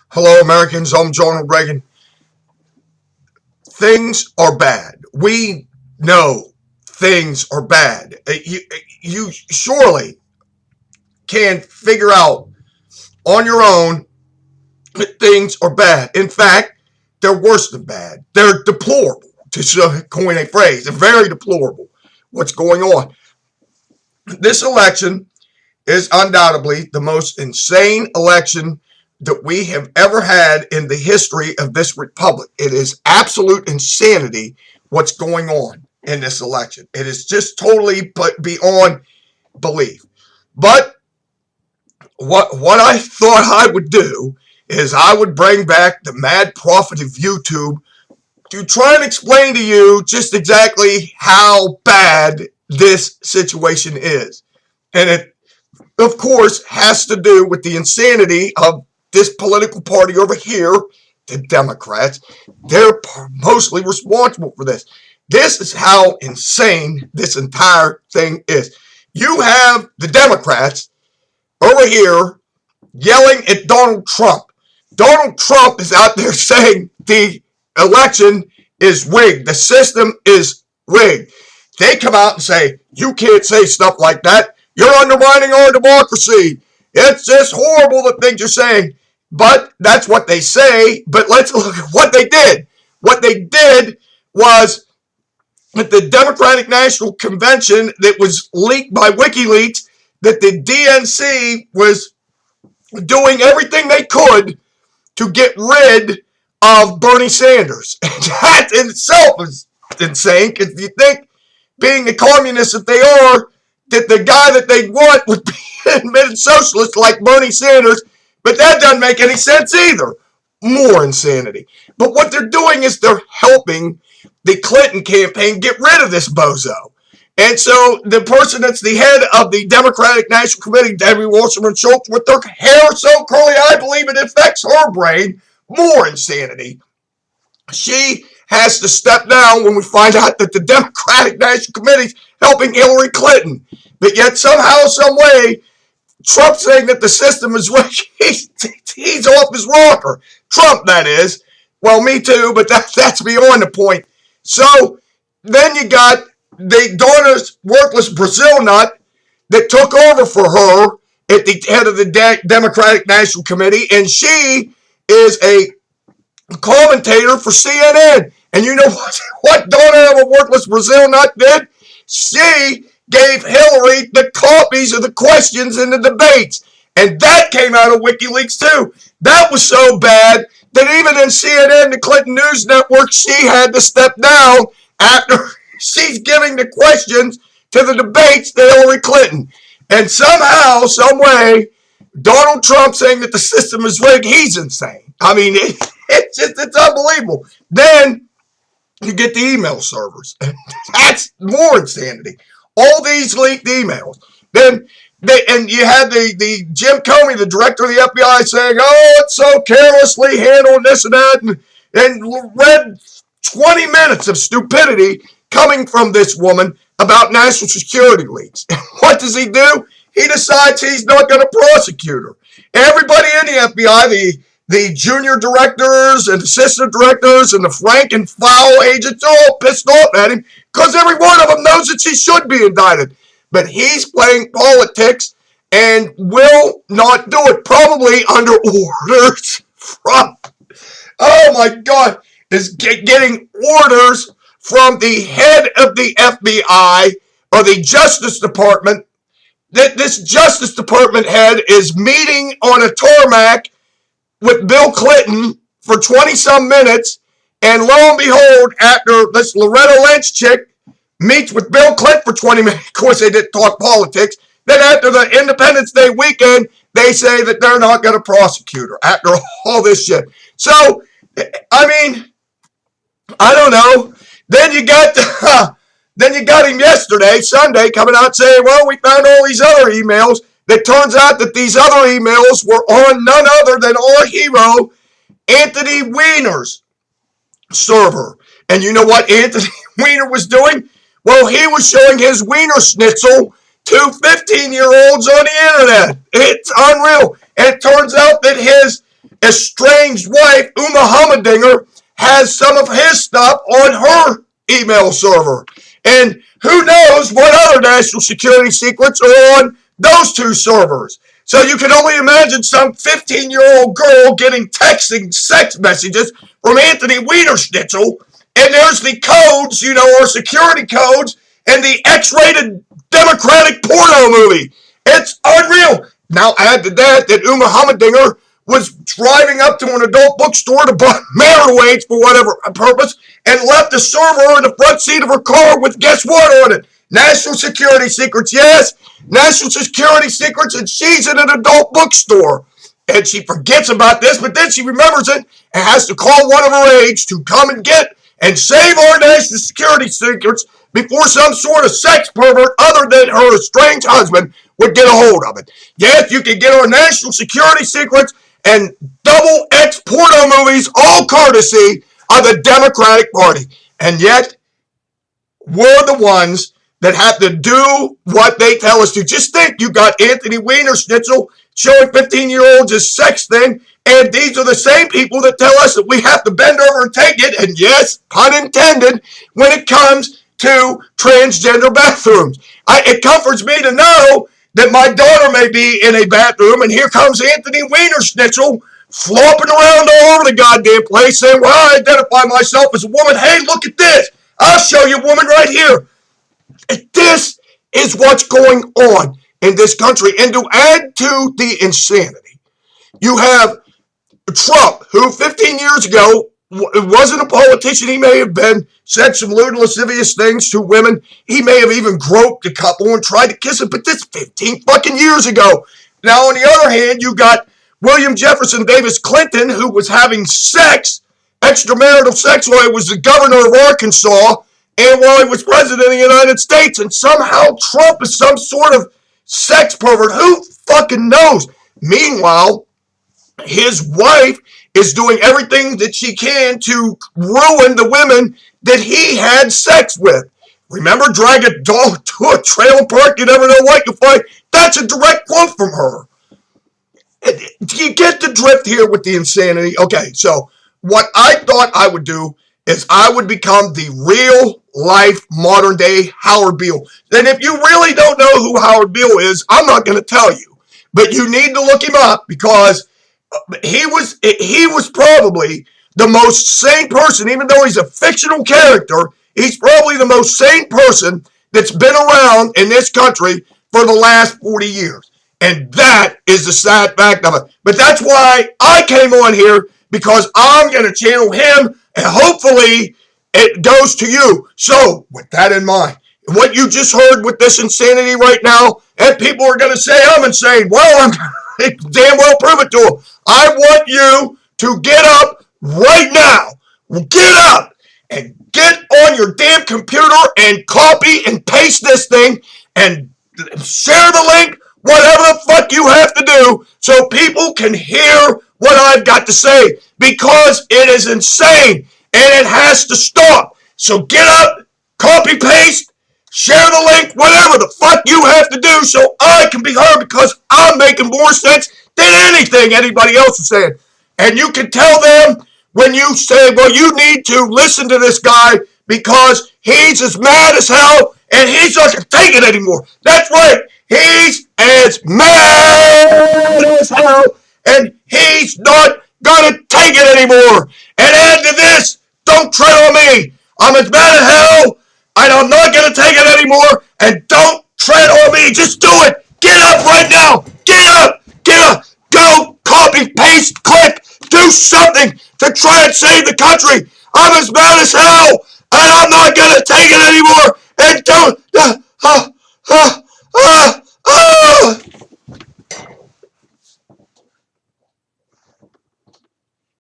Hello, Americans. I'm Ronald Reagan. Things are bad. We know things are bad. You surely can figure out on your own that things are bad. In fact, they're worse than bad. They're deplorable, to coin a phrase. They're very deplorable what's going on. This election is undoubtedly the most insane election that we have ever had in the history of this republic. It is absolute insanity what's going on in this election. It is just totally beyond belief. But what I thought I would do is I would bring back the mad prophet of YouTube to try and explain to you just exactly how bad this situation is. And it, of course, has to do with the insanity of this political party over here, the Democrats. They're mostly responsible for this. This is how insane this entire thing is. You have the Democrats over here yelling at Donald Trump. Donald Trump is out there saying the election is rigged. The system is rigged. They come out and say, you can't say stuff like that. You're undermining our democracy. It's just horrible the things you're saying. But that's what they say. But let's look at what they did. What they did was at the Democratic National Convention that was leaked by WikiLeaks, that the DNC was doing everything they could to get rid of Bernie Sanders. And that in itself is insane, because you think, being the communists that they are, that the guy that they want would be an admitted socialist like Bernie Sanders, but that doesn't make any sense either. More insanity. But what they're doing is they're helping the Clinton campaign get rid of this bozo. And so the person that's the head of the Democratic National Committee, Debbie Wasserman Schultz, with their hair so curly, I believe it affects her brain. More insanity. She has to step down when we find out that the Democratic National Committee is helping Hillary Clinton. But yet somehow, some way, Trump saying that the system is rigged, he's off his rocker. Trump, that is. Well, me too, but that's beyond the point. So then you got the Donna's worthless Brazil nut that took over for her at the head of the Democratic National Committee, and she is a commentator for CNN. And you know what Donna, a worthless Brazil nut, did? She gave Hillary the copies of the questions in the debates. And that came out of WikiLeaks too. That was so bad that even in CNN, the Clinton News Network, she had to step down after she's giving the questions to the debates to Hillary Clinton. And somehow, some way, Donald Trump saying that the system is rigged, he's insane. I mean, it's unbelievable. Then you get the email servers. That's more insanity. All these leaked emails. Then and you had the Jim Comey, the director of the FBI, saying, oh, it's so carelessly handled, this and that, and read 20 minutes of stupidity coming from this woman about national security leaks. What does he do? He decides he's not going to prosecute her. Everybody in the FBI, the junior directors and assistant directors and the rank and file agents are all pissed off at him because every one of them knows that she should be indicted. But he's playing politics and will not do it, probably under orders from, oh my God, is getting orders from the head of the FBI or the Justice Department. That this Justice Department head is meeting on a tarmac with Bill Clinton for 20-some minutes, and lo and behold, after this Loretta Lynch chick meets with Bill Clinton for 20 minutes, of course they didn't talk politics, then after the Independence Day weekend, they say that they're not going to prosecute her after all this shit. So, I mean, I don't know. Then you got him yesterday, Sunday, coming out saying, well, we found all these other emails. That turns out that these other emails were on none other than our hero, Anthony Weiner's server. And you know what Anthony Weiner was doing? Well, he was showing his Wiener Schnitzel to 15-year-olds on the internet. It's unreal. And it turns out that his estranged wife, Uma Humdinger, has some of his stuff on her email server. And who knows what other national security secrets are on those two servers. So you can only imagine some 15-year-old girl getting texting sex messages from Anthony Wienerschnitzel, and there's the codes, or security codes, and the X-rated Democratic porno movie. It's unreal. Now add to that Uma Humdinger was driving up to an adult bookstore to buy marijuana for whatever purpose and left the server in the front seat of her car with guess what on it? National security secrets, yes, national security secrets, and she's in an adult bookstore. And she forgets about this, but then she remembers it and has to call one of her aides to come and get and save our national security secrets before some sort of sex pervert other than her estranged husband would get a hold of it. Yes, you can get our national security secrets and double X porno movies, all courtesy of the Democratic Party. And yet, we're the ones that have to do what they tell us to. Just think, you got Anthony Wienerschnitzel showing 15-year-olds his sex thing, and these are the same people that tell us that we have to bend over and take it, and yes, pun intended, when it comes to transgender bathrooms. It comforts me to know that my daughter may be in a bathroom, and here comes Anthony Wienerschnitzel flopping around all over the goddamn place saying, well, I identify myself as a woman. Hey, look at this. I'll show you a woman right here. This is what's going on in this country. And to add to the insanity, you have Trump, who 15 years ago wasn't a politician. He may have said some lewd and lascivious things to women. He may have even groped a couple and tried to kiss them, but this 15 fucking years ago. Now, on the other hand, you got William Jefferson Davis Clinton, who was having sex, extramarital sex, while he was the governor of Arkansas and while he was president of the United States. And somehow Trump is some sort of sex pervert. Who fucking knows? Meanwhile, his wife is doing everything that she can to ruin the women that he had sex with. Remember, drag a dog to a trailer park, you never know what you'll find. That's a direct quote from her. Do you get the drift here with the insanity? Okay, so what I thought I would do is I would become the real life modern day Howard Beale. And if you really don't know who Howard Beale is, I'm not going to tell you. But you need to look him up because he was probably the most sane person, even though he's a fictional character. He's probably the most sane person that's been around in this country for the last 40 years. And that is the sad fact of it. But that's why I came on here, because I'm going to channel him, and hopefully it goes to you. So with that in mind, what you just heard with this insanity right now, and people are going to say I'm insane. Well, I'm damn well prove it to them. I want you to get up right now. Get up and get on your damn computer and copy and paste this thing and share the link, whatever the fuck you have to do, so people can hear what I've got to say, because it is insane and it has to stop. So get up, copy, paste, share the link, whatever the fuck you have to do, so I can be heard, because I'm making more sense than anything anybody else is saying. And you can tell them when you say, well, you need to listen to this guy because he's as mad as hell and he's not going to take it anymore. That's right. He's as mad as hell and he's not going to take it anymore. And add to this, don't tread on me. I'm as mad as hell and I'm not going to take it anymore. And don't tread on me. Just do it. Get up right now. Get up. Get up. Go, copy, paste, click. Do something to try and save the country. I'm as mad as hell and I'm not going to take it anymore. And don't...